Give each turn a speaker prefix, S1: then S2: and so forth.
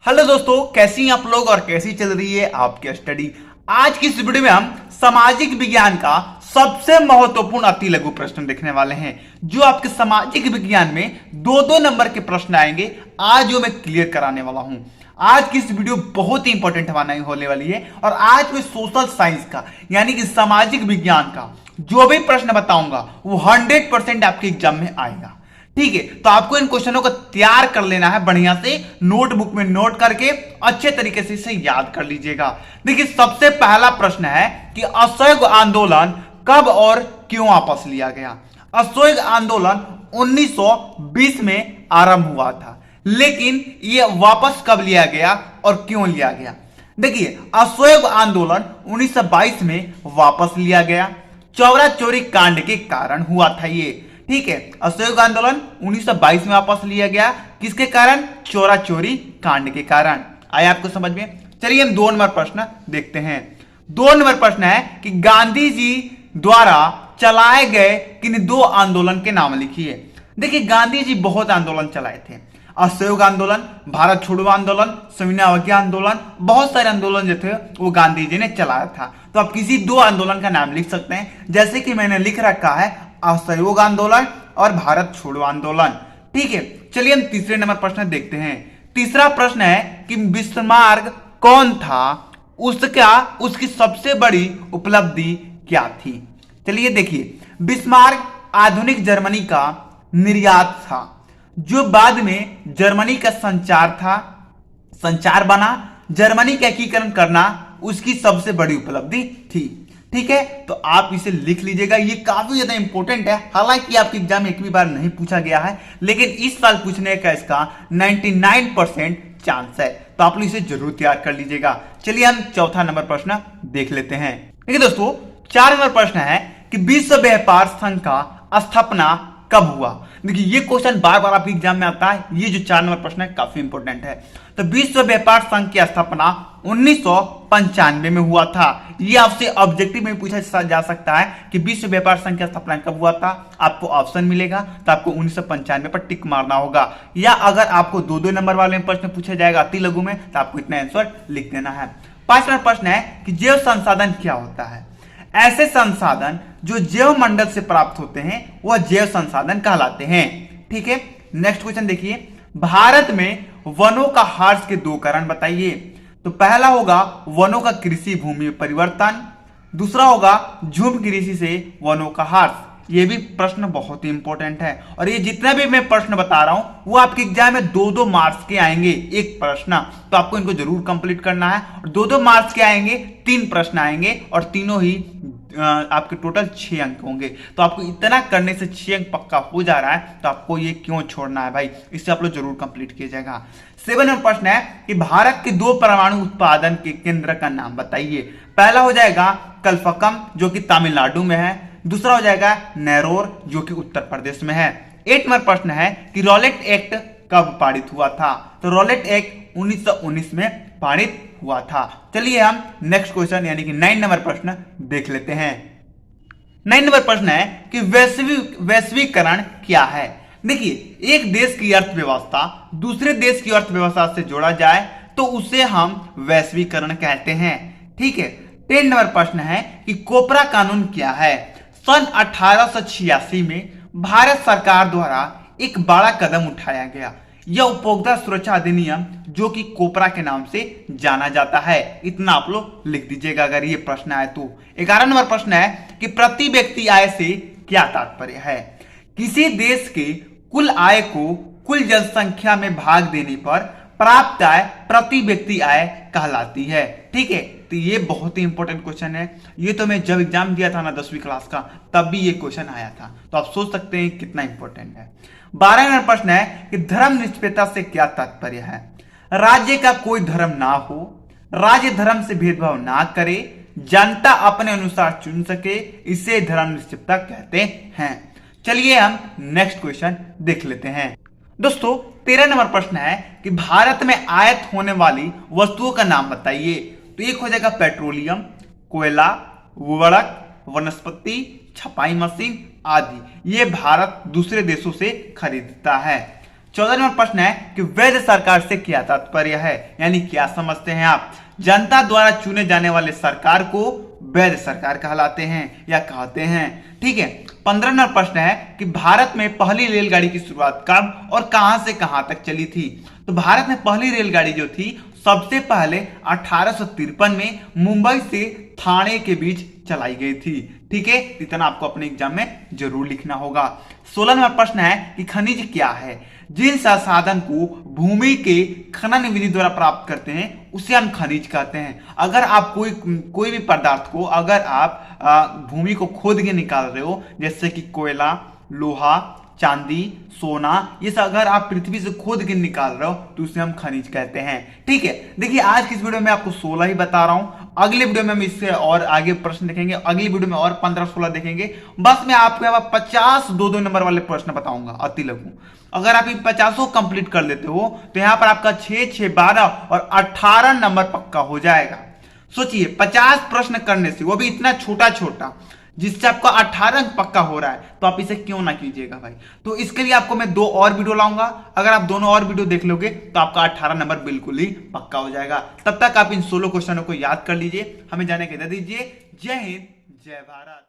S1: Hello दोस्तों, कैसी हैं आप लोग और कैसी चल रही है आपकी स्टडी। आज की इस वीडियो में हम सामाजिक विज्ञान का सबसे महत्वपूर्ण अति लघु प्रश्न देखने वाले हैं, जो आपके सामाजिक विज्ञान में दो दो नंबर के प्रश्न आएंगे। आज जो मैं क्लियर कराने वाला हूं। आज की इस वीडियो बहुत ही इंपॉर्टेंट होने वाली है और आज मैं सोशल साइंस का यानी कि सामाजिक विज्ञान का जो भी प्रश्न बताऊंगा वो 100% आपके एग्जाम में आएगा। ठीक है, तो आपको इन क्वेश्चनों को तैयार कर लेना है, बढ़िया से नोटबुक में नोट करके अच्छे तरीके से इसे याद कर लीजिएगा। देखिए, सबसे पहला प्रश्न है कि असहयोग आंदोलन कब और क्यों वापस लिया गया। असहयोग आंदोलन 1920 में आरंभ हुआ था, लेकिन यह वापस कब लिया गया और क्यों लिया गया। देखिए, असहयोग आंदोलन 1922 में वापस लिया गया, चौरा चोरी कांड के कारण हुआ था ये। ठीक है, असहयोग आंदोलन 1922 में वापस लिया गया, किसके कारण? चोरा चोरी कांड के कारण। आया आपको समझ में? चलिए हम 2 नंबर प्रश्न देखते हैं। 2 नंबर प्रश्न है कि गांधी जी द्वारा चलाए गए किन 2 आंदोलन के नाम लिखिए। देखिए, गांधी जी बहुत आंदोलन चलाए थे। असहयोग आंदोलन, भारत छोड़ो आंदोलन, सविनय अवज्ञा आंदोलन, बहुत सारे आंदोलन जो थे वो गांधी जी ने चलाया था। तो आप किसी 2 आंदोलन का नाम लिख सकते हैं, जैसे कि मैंने लिख रखा है असहयोग आंदोलन और भारत छोड़ो आंदोलन। ठीक है, चलिए हम तीसरे नंबर प्रश्न देखते हैं। तीसरा प्रश्न है कि बिस्मार्क कौन था, उसकी सबसे बड़ी उपलब्धि क्या थी। चलिए देखिए, बिस्मार्क आधुनिक जर्मनी का निर्यात था, जो बाद में जर्मनी का संचार बना। जर्मनी का एकीकरण करना उसकी सबसे बड़ी उपलब्धि थी। ठीक है, तो आप इसे लिख लीजिएगा, ये काफी ज्यादा इंपॉर्टेंट है। हालांकि आपके एग्जाम में एक भी बार नहीं पूछा गया है, लेकिन इस साल पूछने का इसका 99% चांस है, तो आप लोग इसे जरूर तैयार कर लीजिएगा। चलिए हम चौथा नंबर प्रश्न देख लेते हैं। देखिए दोस्तों, 4 नंबर प्रश्न है कि विश्व व्यापार संघ का स्थापना कब हुआ। देखिए, ये क्वेश्चन बार बार आपके एग्जाम में आता है। ये जो 4 नंबर प्रश्न है काफी इंपॉर्टेंट है। तो विश्व व्यापार संघ की स्थापना 1995 में हुआ था। ये आपसे ऑब्जेक्टिव में पूछा जा सकता है कि विश्व व्यापार संघ की स्थापना कब हुआ था। आपको ऑप्शन मिलेगा तो आपको 1995 पर टिक मारना होगा, या अगर आपको 2-2 नंबर वाले प्रश्न पूछा जाएगा अति लघु में तो आपको इतना आंसर लिख देना है। 5 नंबर प्रश्न है कि जैव संसाधन क्या होता है। ऐसे संसाधन जो जैव मंडल से प्राप्त होते हैं वह जैव संसाधन कहलाते हैं। ठीक है, नेक्स्ट क्वेश्चन देखिए, भारत में वनों का ह्रास के 2 कारण बताइए। तो पहला होगा वनों का कृषि भूमि परिवर्तन, दूसरा होगा झूम कृषि से वनों का ह्रास। ये भी प्रश्न बहुत ही इंपॉर्टेंट है, और ये जितना भी मैं प्रश्न बता रहा हूं वो आपके एग्जाम में 2-2 मार्क्स के आएंगे एक प्रश्न, तो आपको इनको जरूर कंप्लीट करना है। और 2-2 मार्क्स के आएंगे, 3 प्रश्न आएंगे और तीनों ही आपके टोटल 6 अंक होंगे। तो आपको इतना करने से 6 अंक पक्का हो जा रहा है, तो आपको ये क्यों छोड़ना है भाई, इससे आप लोग जरूर कंप्लीट कीजिएगा। 7 नंबर प्रश्न है कि भारत के 2 परमाणु उत्पादन के केंद्र का नाम बताइए। पहला हो जाएगा कल्पक्कम, जो कि तमिलनाडु में है, दूसरा हो जाएगा नेरोर, जो कि उत्तर प्रदेश में है। 8 नंबर प्रश्न है कि रॉलेट एक्ट कब पारित हुआ था। तो रॉलेट एक्ट 1919 में पारित हुआ था। चलिए हम नेक्स्ट क्वेश्चन यानी कि 9 नंबर प्रश्न देख लेते हैं। 9 नंबर प्रश्न है कि वैश्वीकरण क्या है। देखिए, एक देश की अर्थव्यवस्था दूसरे देश की अर्थव्यवस्था से जोड़ा जाए तो उसे हम वैश्वीकरण कहते हैं। ठीक है, 10 नंबर प्रश्न है कि कोपरा कानून क्या है। सन 1886 में भारत सरकार द्वारा एक बड़ा कदम उठाया गया। यह उपभोक्ता सुरक्षा अधिनियम, जो कि कोपरा के नाम से जाना जाता है। इतना आप लोग लिख दीजिएगा अगर ये प्रश्न आए तो। 11 नंबर प्रश्न है कि प्रति व्यक्ति आय से क्या तात्पर्य है। किसी देश के कुल आय को कुल जनसंख्या में भाग देने पर प्राप्त आय प्रति व्यक्ति आय कहलाती है। ठीक है, तो ये बहुत ही इंपॉर्टेंट क्वेश्चन है। ये तो मैं जब एग्जाम दिया था ना 10वीं क्लास का, तब भी ये क्वेश्चन आया था, तो आप सोच सकते हैं कितना इंपॉर्टेंट है। 12 नंबर प्रश्न है कि धर्मनिरपेक्षता से क्या तात्पर्य है। राज्य का कोई धर्म ना हो, राज्य धर्म से भेदभाव ना करे, जनता अपने अनुसार चुन सके, इसे धर्मनिरपेक्षता कहते हैं। चलिए हम नेक्स्ट क्वेश्चन देख लेते हैं। दोस्तों, 13 नंबर प्रश्न है कि भारत में आयात होने वाली वस्तुओं का नाम बताइए। तो एक हो जाएगा पेट्रोलियम, कोयला, उर्वरक, वनस्पति, छपाई मशीन आदि। ये भारत दूसरे देशों से खरीदता है। 14 नंबर प्रश्न है कि वैध सरकार से क्या तात्पर्य है, यानी क्या समझते हैं आप। जनता द्वारा चुने जाने वाले सरकार को वैध सरकार कहलाते हैं या कहते हैं। ठीक है। 15 नंबर प्रश्न है कि भारत में पहली रेलगाड़ी की शुरुआत कब और कहां से कहां तक चली थी। तो भारत में पहली रेलगाड़ी जो थी सबसे पहले 1853 में मुंबई से थाने के बीच चलाई गई थी। ठीक है, इतना आपको अपने एग्जाम में जरूर लिखना होगा। 16 नंबर प्रश्न है कि खनिज क्या है। जिन संसाधन को भूमि के खनन विधि द्वारा प्राप्त करते हैं उसे हम खनिज कहते हैं। अगर आप कोई भी पदार्थ को अगर आप भूमि को खोद के निकाल रहे हो, जैसे कि कोयला, लोहा, चांदी, सोना, ये सब अगर आप पृथ्वी से खोद के निकाल रहे हो तो उसे हम खनिज कहते हैं। ठीक है, देखिए आज की इस वीडियो में आपको 16 ही बता रहा हूं, अगले वीडियो में हम इससे और आगे प्रश्न देखेंगे, अगली वीडियो में और 15-16 देखेंगे। बस मैं आपको यहाँ 50 2-2 नंबर वाले प्रश्न बताऊंगा अति लघु। अगर आप इन 50 कंप्लीट कर लेते हो तो यहाँ पर आपका 6, 12 और 18 नंबर पक्का हो जाएगा। सोचिए 50 प्रश्न करने से, वो भी इतना छोटा छोटा, जिससे आपका 18 अंक पक्का हो रहा है, तो आप इसे क्यों ना कीजिएगा भाई। तो इसके लिए आपको मैं 2 और वीडियो लाऊंगा, अगर आप दोनों और वीडियो देख लोगे तो आपका 18 नंबर बिल्कुल ही पक्का हो जाएगा। तब तक आप इन 16 क्वेश्चनों को याद कर लीजिए, हमें जाने के दे दीजिए। जय हिंद, जय भारत।